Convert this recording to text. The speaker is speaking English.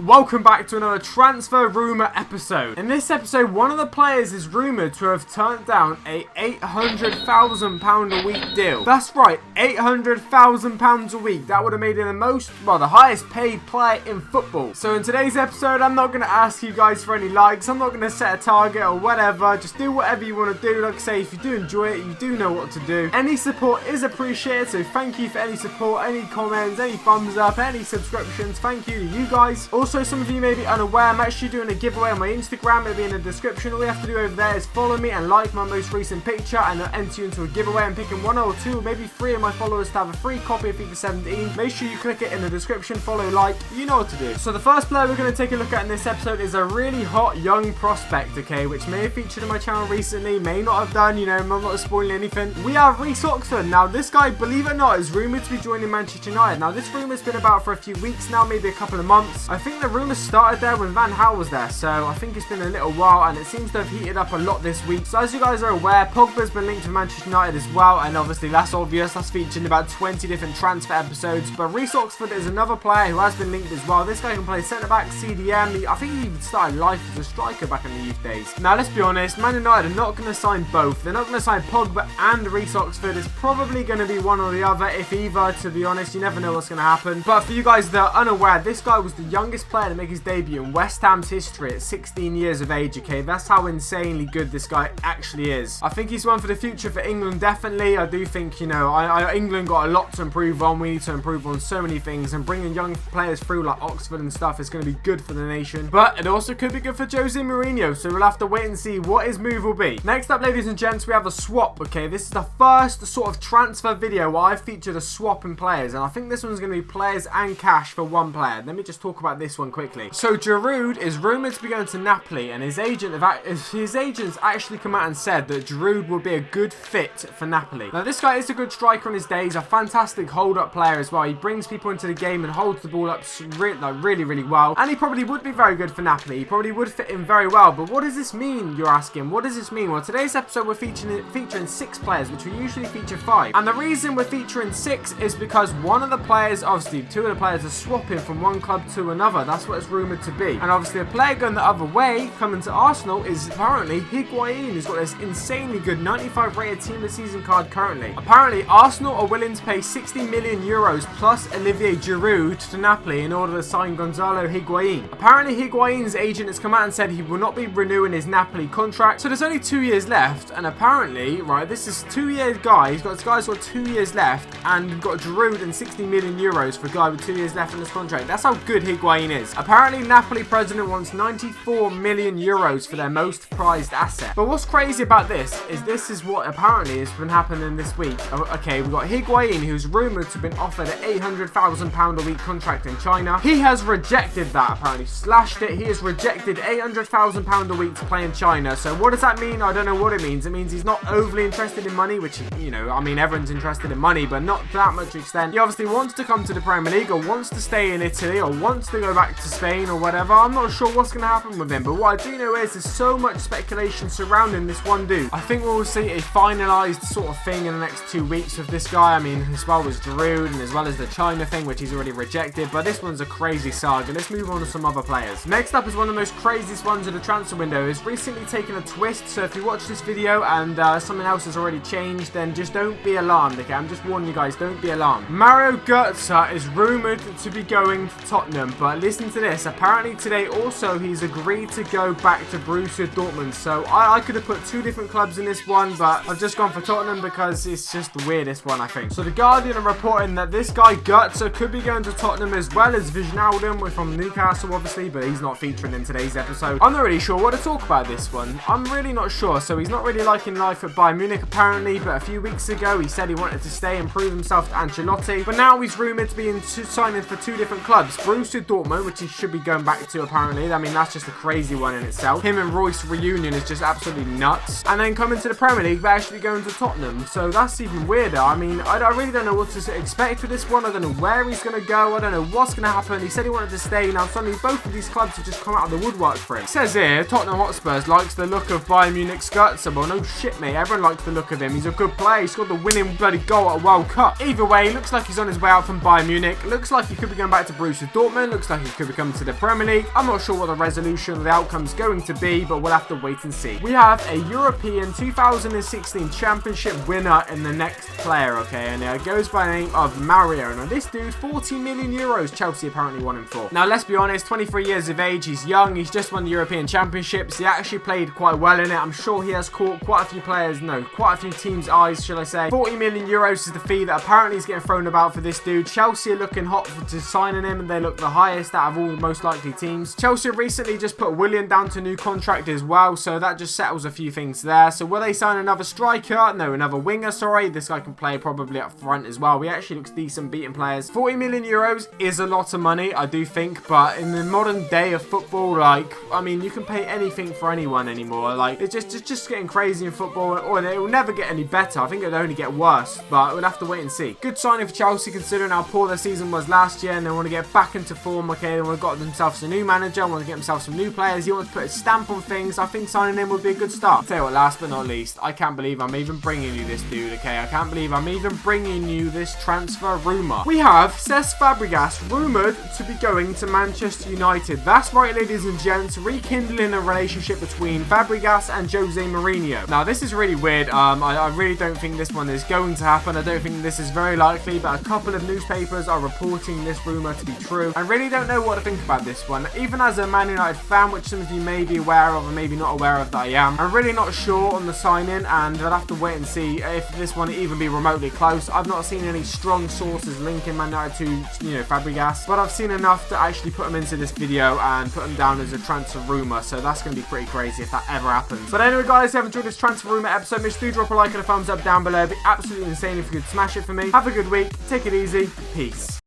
Welcome back to another transfer rumour episode. In this episode, one of the players is rumoured to have turned down a £800,000 a week deal. That's right, £800,000 a week. That would have made him the highest paid player in football. So in today's episode, I'm not going to ask you guys for any likes. I'm not going to set a target or whatever. Just do whatever you want to do. Like I say, if you do enjoy it, you do know what to do. Any support is appreciated, so thank you for any support, any comments, any thumbs up, any subscriptions. Thank you to you guys. Also, some of you may be unaware, I'm actually doing a giveaway on my Instagram. It'll be in the description. All you have to do over there is follow me and like my most recent picture, and I'll enter you into a giveaway. I'm picking one or two, maybe three of my followers to have a free copy of FIFA 17. Make sure you click it in the description, follow, like, you know what to do. So the first player we're going to take a look at in this episode is a really hot young prospect, okay, which may have featured in my channel recently, may not have done, you know, I'm not spoiling anything. We have Rhys. Now this guy, believe it or not, is rumoured to be joining Manchester United. Now this rumour's been about for a few weeks now, maybe a couple of months. I think the rumour started there when Van Gaal was there, so I think it's been a little while, and it seems to have heated up a lot this week. So as you guys are aware, Pogba's been linked to Manchester United as well, and obviously that's obvious. That's featured in about 20 different transfer episodes. But Rhys is another player who has been linked as well. This guy can play centre-back, CDM. I think he even started life as a striker back in the youth days. Now let's be honest, Man United are not going to sign both. They're not going to sign Pogba and Rhys. It's probably going to be one or the other, if either, to be honest. You never know what's going to happen. But for you guys that are unaware, this guy was the youngest player to make his debut in West Ham's history at 16 years of age, okay? That's how insanely good this guy actually is. I think he's one for the future for England, definitely. I do think, you know, England got a lot to improve on. We need to improve on so many things, and bringing young players through like Oxford and stuff is going to be good for the nation. But it also could be good for Jose Mourinho, so we'll have to wait and see what his move will be. Next up, ladies and gents, we have a swap, okay? This is the first sort of transfer video where I featured a swap in players, and I think this one's going to be players and cash for one player. Let me just talk about this one quickly. So Giroud is rumoured to be going to Napoli, and his agents actually come out and said that Giroud will be a good fit for Napoli. Now this guy is a good striker in his day. He's a fantastic hold-up player as well. He brings people into the game and holds the ball up really well, and he probably would be very good for Napoli. He probably would fit in very well. But what does this mean, you're asking? What does this mean? Well, today's episode we're featuring 6 players, which we usually feature 5, and the reason we're featuring 6 is because one of the players, obviously 2 of the players, are swapping from one club to another. That's what it's rumoured to be. And obviously a player going the other way, coming to Arsenal, is apparently Higuain, who's got this insanely good 95 rated team of the season card currently. Apparently Arsenal are willing to pay 60 million euros plus Olivier Giroud to Napoli in order to sign Gonzalo Higuain. Apparently Higuain's agent has come out and said he will not be renewing his Napoli contract, so there's only 2 years left. And apparently, right, this is 2-year guy. This guy's got 2 years left, and you've got Giroud and 60 million euros for a guy with 2 years left in his contract. That's how good Higuain is. Apparently Napoli president wants 94 million euros for their most prized asset. But what's crazy about this is what apparently has been happening this week. Okay, we've got Higuain, who's rumoured to have been offered an £800,000 a week contract in China. He has rejected that, apparently slashed it. He has rejected £800,000 a week to play in China. So what does that mean? I don't know what it means. It means he's not overly interested in money, which, you know, I mean, everyone's interested in money, but not to that much extent. He obviously wants to come to the Premier League, or wants to stay in Italy, or wants to go back to Spain or whatever. I'm not sure what's going to happen with him, but what I do know is there's so much speculation surrounding this one dude. I think we'll see a finalised sort of thing in the next 2 weeks with this guy. I mean, as well as Giroud, and as well as the China thing, which he's already rejected, but this one's a crazy saga. Let's move on to some other players. Next up is one of the most craziest ones of the transfer window. It's recently taken a twist, so if you watch this video and something else has already changed, then just don't be alarmed, okay? I'm just warning you guys, don't be alarmed. Mario Götze is rumoured to be going to Tottenham, but listen to this. Apparently today also he's agreed to go back to Borussia Dortmund. So I could have put 2 different clubs in this one, but I've just gone for Tottenham because it's just the weirdest one, I think. So the Guardian are reporting that this guy Götze could be going to Tottenham, as well as Wijnaldum. We're from Newcastle obviously, but he's not featuring in today's episode. I'm not really sure what to talk about this one. I'm really not sure. So he's not really liking life at Bayern Munich apparently, but a few weeks ago he said he wanted to stay and prove himself to Ancelotti, but now he's rumoured to be signing for 2 different clubs. Borussia Dortmund, which he should be going back to apparently. I mean, that's just a crazy one in itself. Him and Royce reunion is just absolutely nuts. And then coming to the Premier League, but actually going to Tottenham. So that's even weirder. I mean, I really don't know what to expect for this one. I don't know where he's going to go. I don't know what's going to happen. He said he wanted to stay. Now suddenly both of these clubs have just come out of the woodwork for him. It says here, Tottenham Hotspurs likes the look of Bayern Munich's Götze. Well, no shit, mate. Everyone likes the look of him. He's a good player. He scored the winning bloody goal at a World Cup. Either way, looks like he's on his way out from Bayern Munich. Looks like he could be going back to Borussia Dortmund. Looks like he could be coming to the Premier League. I'm not sure what the resolution or the outcome is going to be, but we'll have to wait and see. We have a European 2016 Championship winner in the next player, okay, and it goes by the name of Mario. Now this dude, 40 million euros Chelsea apparently won him for. Now let's be honest, 23 years of age, he's young, he's just won the European Championships, he actually played quite well in it. I'm sure he has caught quite a few players, no, quite a few teams' eyes, should I say. 40 million euros is the fee that apparently is getting thrown about for this dude. Chelsea are looking hot to signing him, and they look the highest out of all the most likely teams. Chelsea recently just put Willian down to a new contract as well, so that just settles a few things there. So will they sign another striker? No, another winger, sorry. This guy can play probably up front as well. He actually looks decent beating players. 40 million euros is a lot of money, I do think, but in the modern day of football, like, I mean, you can pay anything for anyone anymore. Like, it's just getting crazy in football, or it will never get any better. I think it'll only get worse, but we'll have to wait and see. Good signing for Chelsea considering how poor their season was last year, and they want to get back into form. Okay, they want to got themselves a new manager, want to get themselves some new players. He wants to put a stamp on things. I think signing him would be a good start. I'll tell you what, last but not least, I can't believe I'm even bringing you this dude, okay? I can't believe I'm even bringing you this transfer rumour. We have Cesc Fabregas rumoured to be going to Manchester United. That's right, ladies and gents, rekindling a relationship between Fabregas and Jose Mourinho. Now, this is really weird. I really don't think this one is going to happen. I don't think this is very likely, but a couple of newspapers are reporting this rumour to be true. I really don't know what to think about this one. Even as a Man United fan, which some of you may be aware of or maybe not aware of that I am, I'm really not sure on the signing, and I'll have to wait and see if this one even be remotely close. I've not seen any strong sources linking Man United to, you know, Fabregas, but I've seen enough to actually put him into this video and put him down as a transfer rumour, so that's going to be pretty crazy if that ever happens. But anyway, guys, if you have enjoyed this transfer rumour episode, make sure to drop a like and a thumbs up down below. It'd be absolutely insane if you could smash it for me. Have a good week, take it easy, peace.